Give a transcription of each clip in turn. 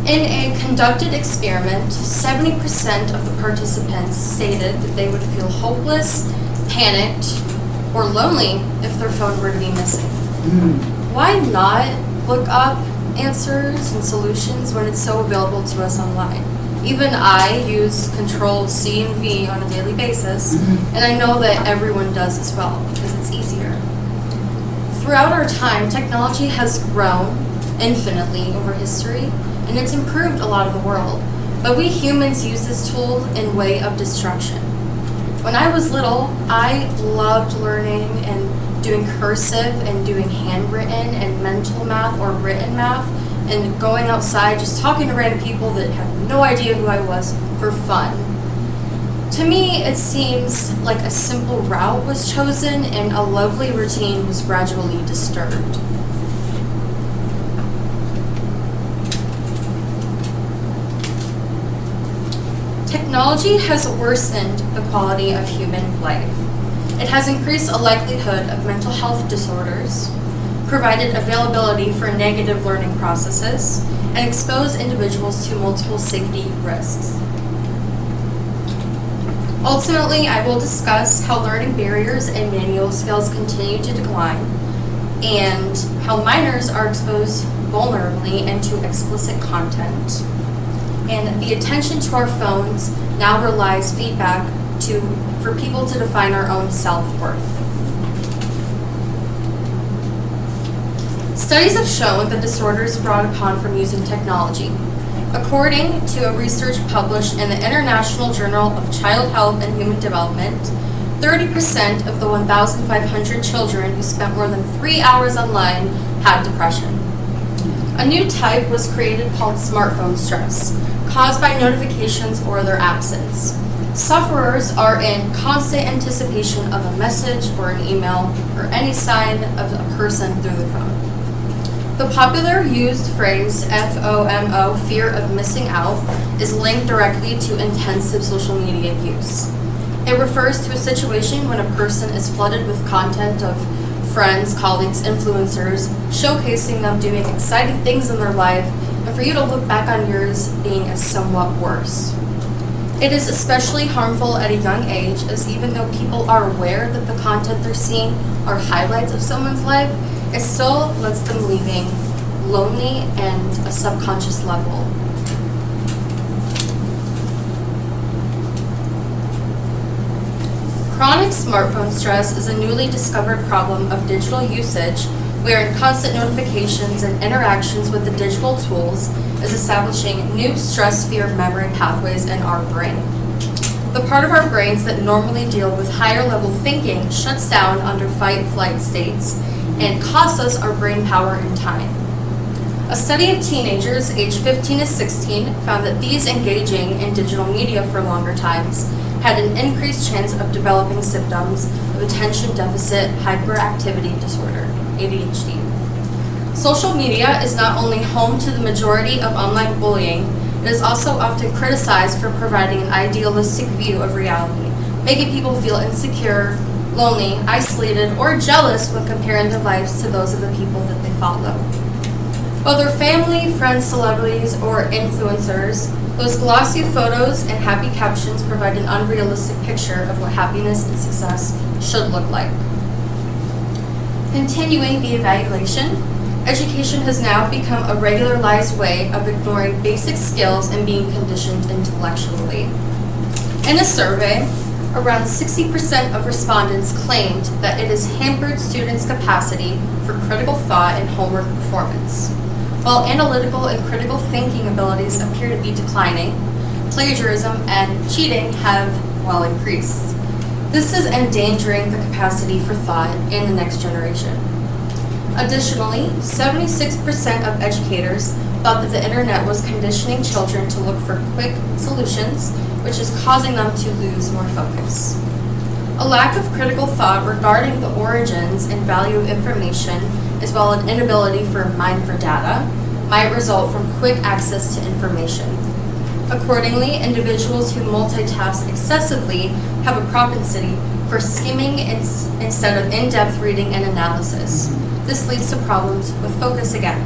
In a conducted experiment, 70% of the participants stated that they would feel hopeless, panicked, or lonely if their phone were to be missing. Why not look up answers and solutions when it's so available to us online? Even I use Control-C and V on a daily basis, and I know that everyone does as well because it's easier. Throughout our time, technology has grown infinitely over history, and it's improved a lot of the world. But we humans use this tool in way of destruction. When I was little, I loved learning and doing cursive and doing handwritten and mental math or written math and going outside just talking to random people that had no idea who I was for fun. To me, it seems like a simple route was chosen and a lovely routine was gradually disturbed. Technology has worsened the quality of human life. It has increased a likelihood of mental health disorders, provided availability for negative learning processes, and exposed individuals to multiple safety risks. Ultimately, I will discuss how learning barriers and manual skills continue to decline, and how minors are exposed vulnerably into explicit content. And the attention to our phones now relies feedback for people to define our own self-worth. Studies have shown that disorders brought upon from using technology. According to a research published in the International Journal of Child Health and Human Development, 30% of the 1,500 children who spent more than 3 hours online had depression. A new type was created called smartphone stress, caused by notifications or their absence. Sufferers are in constant anticipation of a message or an email or any sign of a person through their phone. The popular used phrase FOMO, fear of missing out, is linked directly to intensive social media use. It refers to a situation when a person is flooded with content of friends, colleagues, influencers, showcasing them doing exciting things in their life, and for you to look back on yours being as somewhat worse. It is especially harmful at a young age, as even though people are aware that the content they're seeing are highlights of someone's life, it still lets them leaving lonely and a subconscious level. Chronic smartphone stress is a newly discovered problem of digital usage, wherein constant notifications and interactions with the digital tools is establishing new stress-fear memory pathways in our brain. The part of our brains that normally deal with higher-level thinking shuts down under fight-flight states and costs us our brain power and time. A study of teenagers aged 15 to 16 found that these engaging in digital media for longer times had an increased chance of developing symptoms of attention deficit hyperactivity disorder, ADHD. Social media is not only home to the majority of online bullying, it is also often criticized for providing an idealistic view of reality, making people feel insecure, lonely, isolated, or jealous when comparing their lives to those of the people that they follow. Whether family, friends, celebrities, or influencers, those glossy photos and happy captions provide an unrealistic picture of what happiness and success should look like. Continuing the evaluation, education has now become a regularized way of ignoring basic skills and being conditioned intellectually. In a survey, around 60% of respondents claimed that it has hampered students' capacity for critical thought and homework performance. While analytical and critical thinking abilities appear to be declining, plagiarism and cheating have, increased. This is endangering the capacity for thought in the next generation. Additionally, 76% of educators thought that the internet was conditioning children to look for quick solutions, which is causing them to lose more focus. A lack of critical thought regarding the origins and value of information, as well as an inability for mine for data, might result from quick access to information. Accordingly, individuals who multitask excessively have a propensity for skimming instead of in-depth reading and analysis. This leads to problems with focus again.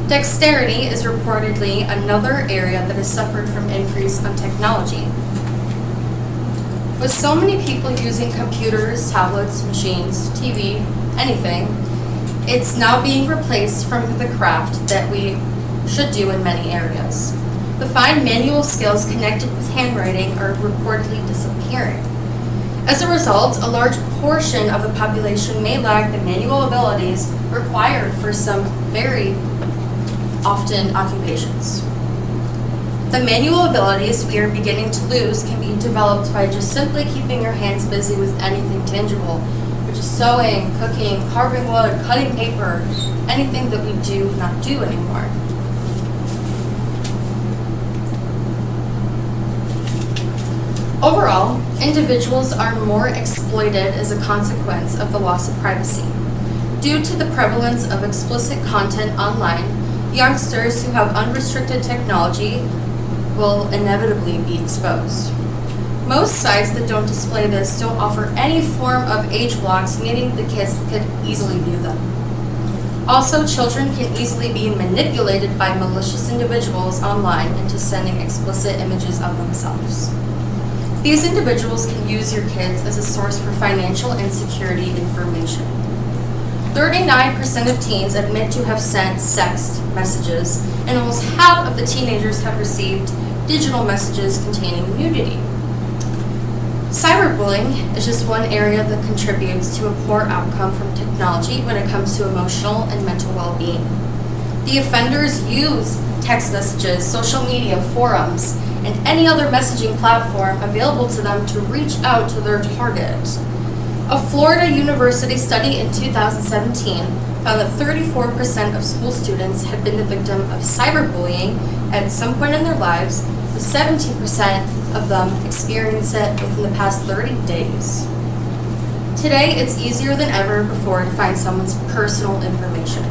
Dexterity is reportedly another area that has suffered from increase on technology. With so many people using computers, tablets, machines, TV, anything, it's now being replaced from the craft that we should do in many areas. The fine manual skills connected with handwriting are reportedly disappearing. As a result, a large portion of the population may lack the manual abilities required for some very often occupations. The manual abilities we are beginning to lose can be developed by just simply keeping your hands busy with anything tangible, which is sewing, cooking, carving wood, cutting paper, anything that we do not do anymore. Overall, individuals are more exploited as a consequence of the loss of privacy. Due to the prevalence of explicit content online, youngsters who have unrestricted technology will inevitably be exposed. Most sites that don't display this don't offer any form of age blocks, meaning the kids could easily view them. Also, children can easily be manipulated by malicious individuals online into sending explicit images of themselves. These individuals can use your kids as a source for financial insecurity information. 39% of teens admit to have sent sex messages, and almost half of the teenagers have received digital messages containing nudity. Cyberbullying is just one area that contributes to a poor outcome from technology when it comes to emotional and mental well-being. The offenders use text messages, social media, forums, and any other messaging platform available to them to reach out to their target. A Florida University study in 2017 found that 34% of school students had been the victim of cyberbullying at some point in their lives, with 17% of them experience it within the past 30 days. Today, it's easier than ever before to find someone's personal information.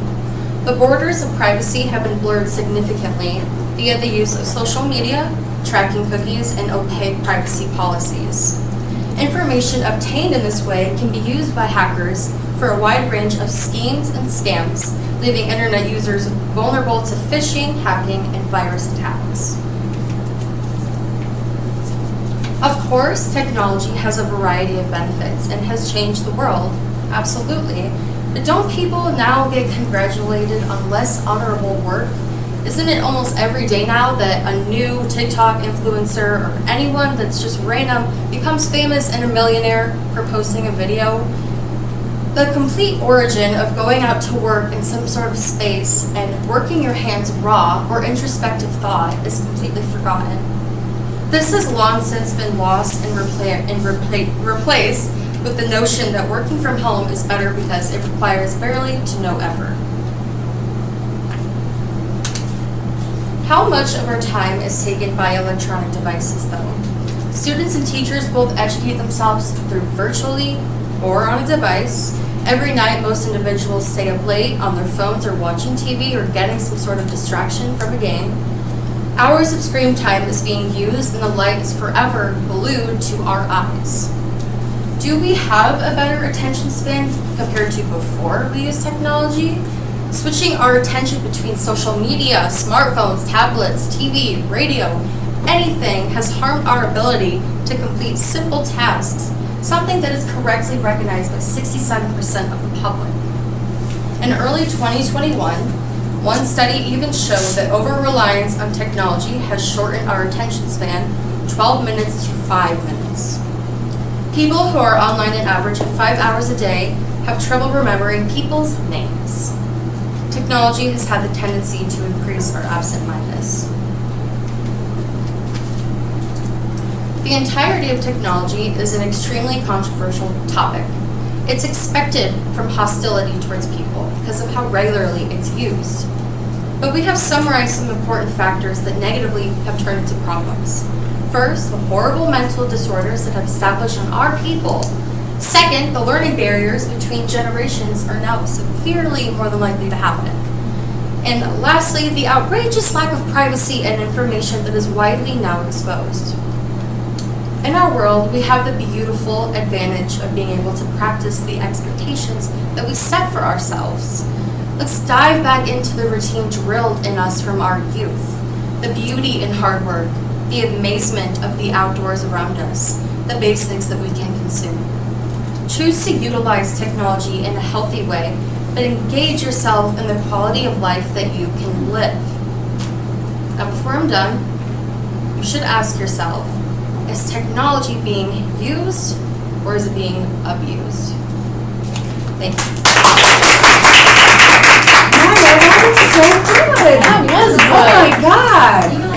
The borders of privacy have been blurred significantly via the use of social media, tracking cookies, and opaque privacy policies. Information obtained in this way can be used by hackers for a wide range of schemes and scams, leaving internet users vulnerable to phishing, hacking, and virus attacks. Of course, technology has a variety of benefits and has changed the world, absolutely. But don't people now get congratulated on less honorable work? Isn't it almost every day now that a new TikTok influencer or anyone that's just random becomes famous and a millionaire for posting a video? The complete origin of going out to work in some sort of space and working your hands raw or introspective thought is completely forgotten. This has long since been lost and replaced with the notion that working from home is better because it requires barely to no effort. How much of our time is taken by electronic devices, though? Students and teachers both educate themselves through virtually or on a device. Every night, most individuals stay up late on their phones or watching TV or getting some sort of distraction from a game. Hours of screen time is being used and the light is forever glued to our eyes. Do we have a better attention span compared to before we used technology? Switching our attention between social media, smartphones, tablets, TV, radio, anything has harmed our ability to complete simple tasks, something that is correctly recognized by 67% of the public. In early 2021, one study even showed that over-reliance on technology has shortened our attention span 12 minutes to 5 minutes. People who are online an average of 5 hours a day have trouble remembering people's names. Technology has had the tendency to increase our absent-mindedness. The entirety of technology is an extremely controversial topic. It's expected from hostility towards people because of how regularly it's used. But we have summarized some important factors that negatively have turned into problems. First, the horrible mental disorders that have established on our people. Second, the learning barriers between generations are now severely more than likely to happen. And lastly, the outrageous lack of privacy and information that is widely now exposed. In our world, we have the beautiful advantage of being able to practice the expectations that we set for ourselves. Let's dive back into the routine drilled in us from our youth. The beauty in hard work, the amazement of the outdoors around us, the basics that we can consume. Choose to utilize technology in a healthy way, but engage yourself in the quality of life that you can live. Now, before I'm done, you should ask yourself, is technology being used or is it being abused? Thank you. That was so good. That was Oh my good. God. You know,